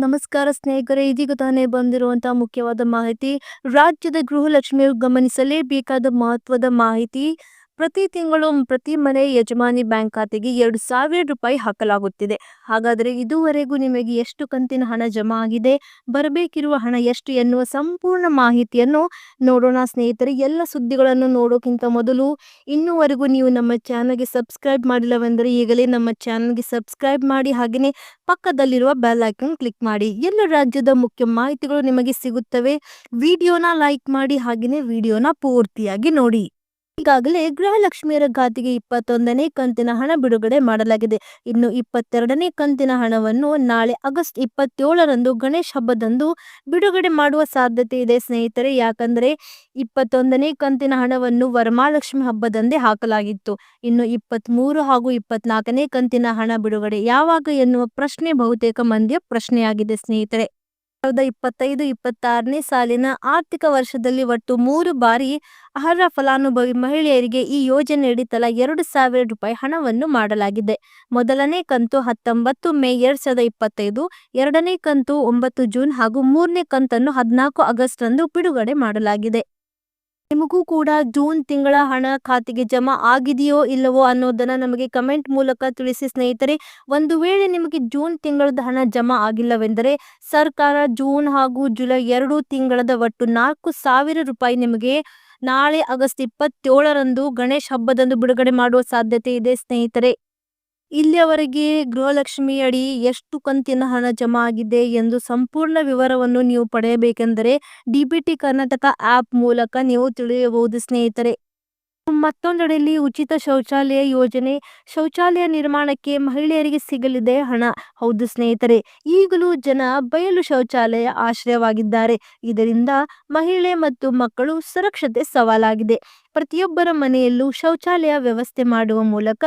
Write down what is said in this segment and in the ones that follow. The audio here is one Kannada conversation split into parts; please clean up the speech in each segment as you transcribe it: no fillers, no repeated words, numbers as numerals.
ನಮಸ್ಕಾರ ಸ್ನೇಹಿತರೆ, ಇದೀಗ ತಾನೇ ಬಂದಿರುವಂತಹ ಮುಖ್ಯವಾದ ಮಾಹಿತಿ. ರಾಜ್ಯದ ಗೃಹಲಕ್ಷ್ಮಿಯರು ಗಮನಿಸಲೇಬೇಕಾದ ಮಹತ್ವದ ಮಾಹಿತಿ. ಪ್ರತಿ ತಿಂಗಳು ಪ್ರತಿ ಮನೆ ಯಜಮಾನಿ ಬ್ಯಾಂಕ್ ಖಾತೆಗೆ 2,000 ರೂಪಾಯಿ ಹಾಕಲಾಗುತ್ತಿದೆ. ಹಾಗಾದರೆ ಇದುವರೆಗೂ ನಿಮಗೆ ಎಷ್ಟು ಕಂತಿನ ಹಣ ಜಮಾ ಆಗಿದೆ, ಬರಬೇಕಿರುವ ಹಣ ಎಷ್ಟು ಎನ್ನುವ ಸಂಪೂರ್ಣ ಮಾಹಿತಿಯನ್ನು ನೋಡೋಣ ಸ್ನೇಹಿತರೆ. ಎಲ್ಲ ಸುದ್ದಿಗಳನ್ನು ನೋಡೋಕ್ಕಿಂತ ಮೊದಲು ಇನ್ನೂವರೆಗೂ ನೀವು ನಮ್ಮ ಚಾನಲ್ಗೆ ಸಬ್ಸ್ಕ್ರೈಬ್ ಮಾಡಿಲ್ಲವೆಂದರೆ ಈಗಲೇ ನಮ್ಮ ಚಾನಲ್ಗೆ ಸಬ್ಸ್ಕ್ರೈಬ್ ಮಾಡಿ, ಹಾಗೆಯೇ ಪಕ್ಕದಲ್ಲಿರುವ ಬೆಲ್ ಐಕಾನ್ ಕ್ಲಿಕ್ ಮಾಡಿ. ಎಲ್ಲ ರಾಜ್ಯದ ಮುಖ್ಯ ಮಾಹಿತಿಗಳು ನಿಮಗೆ ಸಿಗುತ್ತವೆ. ವಿಡಿಯೋನ ಲೈಕ್ ಮಾಡಿ, ಹಾಗೆಯೇ ವಿಡಿಯೋನ ಪೂರ್ತಿಯಾಗಿ ನೋಡಿ. ಈಗಾಗಲೇ ಗೃಹಲಕ್ಷ್ಮಿಯರ ಖಾತೆಗೆ 21ನೇ ಕಂತಿನ ಹಣ ಬಿಡುಗಡೆ ಮಾಡಲಾಗಿದೆ. ಇನ್ನು 22ನೇ ಕಂತಿನ ಹಣವನ್ನು ನಾಳೆ ಆಗಸ್ಟ್ 27ರಂದು ಗಣೇಶ ಹಬ್ಬದಂದು ಬಿಡುಗಡೆ ಮಾಡುವ ಸಾಧ್ಯತೆ ಇದೆ ಸ್ನೇಹಿತರೆ. ಯಾಕಂದ್ರೆ 21ನೇ ಕಂತಿನ ಹಣವನ್ನು ವರಮಹಾಲಕ್ಷ್ಮಿ ಹಬ್ಬದಂದೇ ಹಾಕಲಾಗಿತ್ತು. ಇನ್ನು 23 ಹಾಗೂ 24ನೇ ಕಂತಿನ ಹಣ ಬಿಡುಗಡೆ ಯಾವಾಗ ಎನ್ನುವ ಪ್ರಶ್ನೆ ಬಹುತೇಕ ಮಂದಿಯ ಪ್ರಶ್ನೆಯಾಗಿದೆ ಸ್ನೇಹಿತರೆ. 2025-26ನೇ ಸಾಲಿನ ಆರ್ಥಿಕ ವರ್ಷದಲ್ಲಿ ಒಟ್ಟು 3 ಬಾರಿ ಅರ್ಹ ಫಲಾನುಭವಿ ಮಹಿಳೆಯರಿಗೆ ಈ ಯೋಜನೆಯಡಿ ತಲಾ 2,000 ರೂಪಾಯಿ ಹಣವನ್ನು ಮಾಡಲಾಗಿದೆ. ಮೊದಲನೇ ಕಂತು 19 ಮೇ 2025, ಎರಡನೇ ಕಂತು 9 ಜೂನ್ ಹಾಗೂ ಮೂರನೇ ಕಂತನ್ನು 14 ಆಗಸ್ಟ್ ರಂದು ಬಿಡುಗಡೆ ಮಾಡಲಾಗಿದೆ. ನಿಮಗೂ ಕೂಡ ಜೂನ್ ತಿಂಗಳ ಹಣ ಖಾತೆಗೆ ಜಮಾ ಆಗಿದೆಯೋ ಇಲ್ಲವೋ ಅನ್ನೋದನ್ನ ನಮಗೆ ಕಮೆಂಟ್ ಮೂಲಕ ತಿಳಿಸಿ ಸ್ನೇಹಿತರೆ. ಒಂದು ವೇಳೆ ನಿಮಗೆ ಜೂನ್ ತಿಂಗಳದ ಹಣ ಜಮಾ ಆಗಿಲ್ಲವೆಂದರೆ ಸರ್ಕಾರ ಜೂನ್ ಹಾಗೂ ಜುಲೈ 2 ತಿಂಗಳದ ಒಟ್ಟು 4,000 ರೂಪಾಯಿ ನಿಮಗೆ ನಾಳೆ ಆಗಸ್ಟ್ 27ರಂದು ಗಣೇಶ ಹಬ್ಬದಂದು ಬಿಡುಗಡೆ ಮಾಡುವ ಸಾಧ್ಯತೆ ಇದೆ ಸ್ನೇಹಿತರೆ. ಇಲ್ಲಿಯವರೆಗೆ ಗೃಹಲಕ್ಷ್ಮಿ ಅಡಿ ಎಷ್ಟು ಕಂತಿನ ಹಣ ಜಮಾ ಆಗಿದೆ ಎಂದು ಸಂಪೂರ್ಣ ವಿವರವನ್ನು ನೀವು ಪಡೆಯಬೇಕೆಂದರೆ ಡಿಬಿಟಿ ಕರ್ನಾಟಕ ಆಪ್ ಮೂಲಕ ನೀವು ತಿಳಿಯಬಹುದು ಸ್ನೇಹಿತರೆ. ಮತ್ತೊಂದೆಡೆಯಲ್ಲಿ ಉಚಿತ ಶೌಚಾಲಯ ಯೋಜನೆ, ಶೌಚಾಲಯ ನಿರ್ಮಾಣಕ್ಕೆ ಮಹಿಳೆಯರಿಗೆ ಸಿಗಲಿದೆ ಹಣ. ಹೌದು ಸ್ನೇಹಿತರೆ, ಈಗಲೂ ಜನ ಬಯಲು ಶೌಚಾಲಯ ಆಶ್ರಯವಾಗಿದ್ದಾರೆ. ಇದರಿಂದ ಮಹಿಳೆ ಮತ್ತು ಮಕ್ಕಳು ಸುರಕ್ಷತೆ ಸವಾಲಾಗಿದೆ. ಪ್ರತಿಯೊಬ್ಬರ ಮನೆಯಲ್ಲೂ ಶೌಚಾಲಯ ವ್ಯವಸ್ಥೆ ಮಾಡುವ ಮೂಲಕ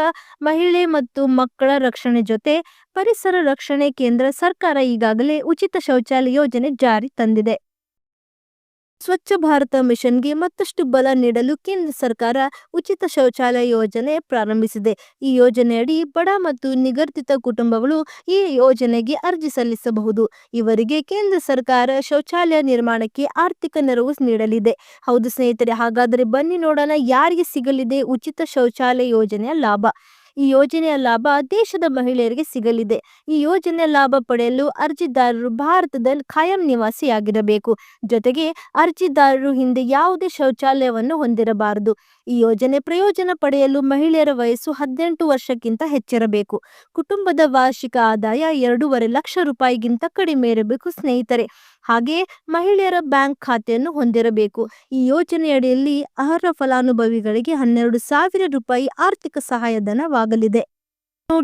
ಮಹಿಳೆ ಮತ್ತು ಮಕ್ಕಳ ರಕ್ಷಣೆ ಜೊತೆ ಪರಿಸರ ರಕ್ಷಣೆ ಕೇಂದ್ರ ಸರ್ಕಾರ ಈಗಾಗಲೇ ಉಚಿತ ಶೌಚಾಲಯ ಯೋಜನೆ ಜಾರಿ ತಂದಿದೆ. ಸ್ವಚ್ಛ ಭಾರತ ಮಿಷನ್ಗೆ ಮತ್ತಷ್ಟು ಬಲ ನೀಡಲು ಕೇಂದ್ರ ಸರ್ಕಾರ ಉಚಿತ ಶೌಚಾಲಯ ಯೋಜನೆ ಪ್ರಾರಂಭಿಸಿದೆ. ಈ ಯೋಜನೆಯಡಿ ಬಡ ಮತ್ತು ನಿಗದಿತ ಕುಟುಂಬಗಳು ಈ ಯೋಜನೆಗೆ ಅರ್ಜಿ ಸಲ್ಲಿಸಬಹುದು. ಇವರಿಗೆ ಕೇಂದ್ರ ಸರ್ಕಾರ ಶೌಚಾಲಯ ನಿರ್ಮಾಣಕ್ಕೆ ಆರ್ಥಿಕ ನೆರವು ನೀಡಲಿದೆ. ಹೌದು ಸ್ನೇಹಿತರೆ, ಹಾಗಾದರೆ ಬನ್ನಿ ನೋಡೋಣ ಯಾರಿಗೆ ಸಿಗಲಿದೆ ಉಚಿತ ಶೌಚಾಲಯ ಯೋಜನೆಯ ಲಾಭ. ಈ ಯೋಜನೆಯ ಲಾಭ ದೇಶದ ಮಹಿಳೆಯರಿಗೆ ಸಿಗಲಿದೆ. ಈ ಯೋಜನೆಯ ಲಾಭ ಪಡೆಯಲು ಅರ್ಜಿದಾರರು ಭಾರತದ ಖಾಯಂ ನಿವಾಸಿಯಾಗಿರಬೇಕು. ಜೊತೆಗೆ ಅರ್ಜಿದಾರರು ಹಿಂದೆ ಯಾವುದೇ ಶೌಚಾಲಯವನ್ನು ಹೊಂದಿರಬಾರದು. ಈ ಯೋಜನೆ ಪ್ರಯೋಜನ ಪಡೆಯಲು ಮಹಿಳೆಯರ ವಯಸ್ಸು 18 ವರ್ಷಕ್ಕಿಂತ ಹೆಚ್ಚಿರಬೇಕು. ಕುಟುಂಬದ ವಾರ್ಷಿಕ ಆದಾಯ 2.5 ಲಕ್ಷ ರೂಪಾಯಿಗಿಂತ ಕಡಿಮೆ ಇರಬೇಕು ಸ್ನೇಹಿತರೆ. ಹಾಗೆಯೇ ಮಹಿಳೆಯರ ಬ್ಯಾಂಕ್ ಖಾತೆಯನ್ನು ಹೊಂದಿರಬೇಕು. ಈ ಯೋಜನೆಯಡಿಯಲ್ಲಿ ಅರ್ಹ ಫಲಾನುಭವಿಗಳಿಗೆ 12,000 ರೂಪಾಯಿ ಆರ್ಥಿಕ ಸಹಾಯಧನವಾಗಲಿದೆ.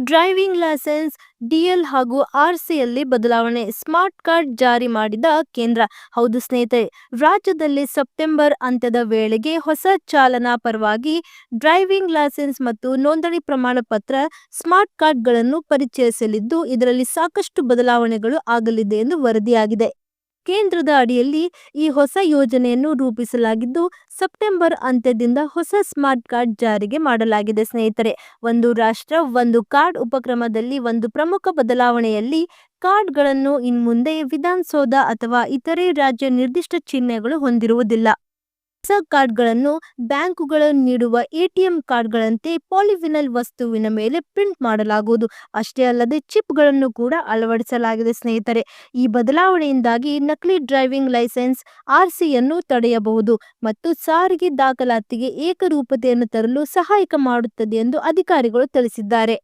ಡ್ರೈವಿಂಗ್ ಲೈಸೆನ್ಸ್, ಡಿಎಲ್ ಹಾಗೂ ಆರ್ಸಿಯಲ್ಲಿ ಬದಲಾವಣೆ, ಸ್ಮಾರ್ಟ್ ಕಾರ್ಡ್ ಜಾರಿ ಮಾಡಿದ ಕೇಂದ್ರ. ಹೌದು ಸ್ನೇಹಿತರೆ, ರಾಜ್ಯದಲ್ಲಿ ಸೆಪ್ಟೆಂಬರ್ ಅಂತ್ಯದ ವೇಳೆಗೆ ಹೊಸ ಚಾಲನಾ ಪರವಾಗಿ ಡ್ರೈವಿಂಗ್ ಲೈಸೆನ್ಸ್ ಮತ್ತು ನೋಂದಣಿ ಪ್ರಮಾಣ ಪತ್ರ ಸ್ಮಾರ್ಟ್ ಕಾರ್ಡ್ಗಳನ್ನು ಪರಿಚಯಿಸಲಿದ್ದು, ಇದರಲ್ಲಿ ಸಾಕಷ್ಟು ಬದಲಾವಣೆಗಳು ಆಗಲಿದೆ ಎಂದು ವರದಿಯಾಗಿದೆ. ಕೇಂದ್ರದ ಅಡಿಯಲ್ಲಿ ಈ ಹೊಸ ಯೋಜನೆಯನ್ನು ರೂಪಿಸಲಾಗಿದ್ದು, ಸೆಪ್ಟೆಂಬರ್ ಅಂತ್ಯದಿಂದ ಹೊಸ ಸ್ಮಾರ್ಟ್ ಕಾರ್ಡ್ ಜಾರಿಗೆ ಮಾಡಲಾಗಿದೆ ಸ್ನೇಹಿತರೆ. ಒಂದು ರಾಷ್ಟ್ರ ಒಂದು ಕಾರ್ಡ್ ಉಪಕ್ರಮದಲ್ಲಿ ಒಂದು ಪ್ರಮುಖ ಬದಲಾವಣೆಯಲ್ಲಿ ಕಾರ್ಡ್ಗಳನ್ನು ಇನ್ಮುಂದೆ ವಿಧಾನಸೌಧ ಅಥವಾ ಇತರೆ ರಾಜ್ಯ ನಿರ್ದಿಷ್ಟ ಚಿಹ್ನೆಗಳು ಹೊಂದಿರುವುದಿಲ್ಲ. ಹೊಸ ಕಾರ್ಡ್ಗಳನ್ನು ಬ್ಯಾಂಕುಗಳು ನೀಡುವ ಎಟಿಎಂ ಕಾರ್ಡ್ಗಳಂತೆ ಪಾಲಿವಿನಲ್ ವಸ್ತುವಿನ ಮೇಲೆ ಪ್ರಿಂಟ್ ಮಾಡಲಾಗುವುದು. ಅಷ್ಟೇ ಅಲ್ಲದೆ ಚಿಪ್ಗಳನ್ನು ಕೂಡ ಅಳವಡಿಸಲಾಗಿದೆ ಸ್ನೇಹಿತರೆ. ಈ ಬದಲಾವಣೆಯಿಂದಾಗಿ ನಕಲಿ ಡ್ರೈವಿಂಗ್ ಲೈಸೆನ್ಸ್, ಆರ್ಸಿಯನ್ನು ತಡೆಯಬಹುದು ಮತ್ತು ಸಾರಿಗೆ ದಾಖಲಾತಿಗೆ ಏಕರೂಪತೆಯನ್ನು ತರಲು ಸಹಾಯಕ ಮಾಡುತ್ತದೆ ಎಂದು ಅಧಿಕಾರಿಗಳು ತಿಳಿಸಿದ್ದಾರೆ.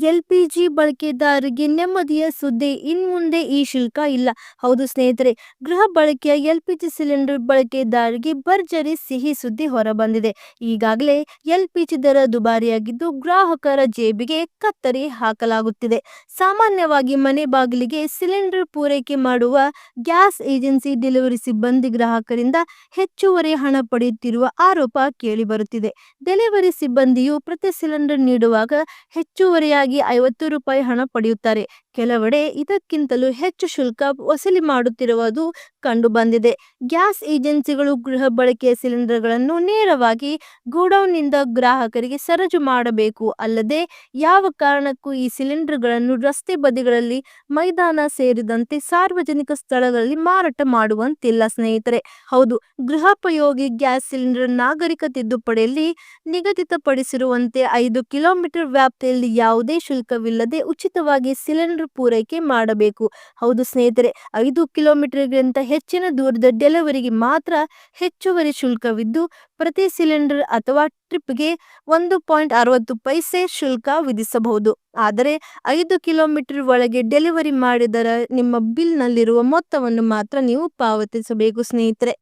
ಎಲ್ಪಿಜಿ ಬಳಕೆದಾರರಿಗೆ ನೆಮ್ಮದಿಯ ಸುದ್ದಿ, ಇನ್ಮುಂದೆ ಈ ಶುಲ್ಕ ಇಲ್ಲ. ಹೌದು ಸ್ನೇಹಿತರೆ, ಗೃಹ ಬಳಕೆಯ ಎಲ್ಪಿಜಿ ಸಿಲಿಂಡರ್ ಬಳಕೆದಾರರಿಗೆ ಭರ್ಜರಿ ಸಿಹಿ ಸುದ್ದಿ ಹೊರಬಂದಿದೆ. ಈಗಾಗಲೇ ಎಲ್ಪಿಜಿ ದರ ದುಬಾರಿಯಾಗಿದ್ದು ಗ್ರಾಹಕರ ಜೇಬಿಗೆ ಕತ್ತರಿ ಹಾಕಲಾಗುತ್ತಿದೆ. ಸಾಮಾನ್ಯವಾಗಿ ಮನೆ ಬಾಗಿಲಿಗೆ ಸಿಲಿಂಡರ್ ಪೂರೈಕೆ ಮಾಡುವ ಗ್ಯಾಸ್ ಏಜೆನ್ಸಿ ಡೆಲಿವರಿ ಸಿಬ್ಬಂದಿ ಗ್ರಾಹಕರಿಂದ ಹೆಚ್ಚುವರಿ ಹಣ ಪಡೆಯುತ್ತಿರುವ ಆರೋಪ ಕೇಳಿಬರುತ್ತಿದೆ. ಡೆಲಿವರಿ ಸಿಬ್ಬಂದಿಯು ಪ್ರತಿ ಸಿಲಿಂಡರ್ ನೀಡುವಾಗ ಹೆಚ್ಚುವರಿಯಾಗಿ 50 ರೂಪಾಯಿ ಹಣ ಪಡೆಯುತ್ತಾರೆ. ಕೆಲವೆಡೆ ಇದಕ್ಕಿಂತಲೂ ಹೆಚ್ಚು ಶುಲ್ಕ ವಸೂಲಿ ಮಾಡುತ್ತಿರುವುದು ಕಂಡುಬಂದಿದೆ. ಗ್ಯಾಸ್ ಏಜೆನ್ಸಿಗಳು ಗೃಹ ಬಳಕೆಯ ಸಿಲಿಂಡರ್ಗಳನ್ನು ನೇರವಾಗಿ ಗೋಡೌನ್ನಿಂದ ಗ್ರಾಹಕರಿಗೆ ಸರಬರಾಜು ಮಾಡಬೇಕು. ಅಲ್ಲದೆ ಯಾವ ಕಾರಣಕ್ಕೂ ಈ ಸಿಲಿಂಡರ್ಗಳನ್ನು ರಸ್ತೆ ಬದಿಗಳಲ್ಲಿ, ಮೈದಾನ ಸೇರಿದಂತೆ ಸಾರ್ವಜನಿಕ ಸ್ಥಳಗಳಲ್ಲಿ ಮಾರಾಟ ಮಾಡುವಂತಿಲ್ಲ ಸ್ನೇಹಿತರೆ. ಹೌದು, ಗೃಹೋಪಯೋಗಿ ಗ್ಯಾಸ್ ಸಿಲಿಂಡರ್ ನಾಗರಿಕ ತಿದ್ದುಪಡಿಯಲ್ಲಿ ನಿಗದಿತಪಡಿಸಿರುವಂತೆ 5 ಕಿಲೋಮೀಟರ್ ವ್ಯಾಪ್ತಿಯಲ್ಲಿ ಯಾವುದೇ ಶುಲ್ಕವಿಲ್ಲದೆ ಉಚಿತವಾಗಿ ಸಿಲಿಂಡರ್ ಪೂರೈಕೆ ಮಾಡಬೇಕು. ಹೌದು ಸ್ನೇಹಿತರೆ, 5 ಕಿಲೋಮೀಟರ್ಗಿಂತ ಹೆಚ್ಚಿನ ದೂರದ ಡೆಲಿವರಿಗೆ ಮಾತ್ರ ಹೆಚ್ಚುವರಿ ಶುಲ್ಕವಿದ್ದು, ಪ್ರತಿ ಸಿಲಿಂಡರ್ ಅಥವಾ ಟ್ರಿಪ್ಗೆ 1.60 ಪೈಸೆ ಶುಲ್ಕ ವಿಧಿಸಬಹುದು. ಆದರೆ 5 ಕಿಲೋಮೀಟರ್ ಒಳಗೆ ಡೆಲಿವರಿ ಮಾಡಿದರೆ ನಿಮ್ಮ ಬಿಲ್ನಲ್ಲಿರುವ ಮೊತ್ತವನ್ನು ಮಾತ್ರ ನೀವು ಪಾವತಿಸಬೇಕು ಸ್ನೇಹಿತರೆ.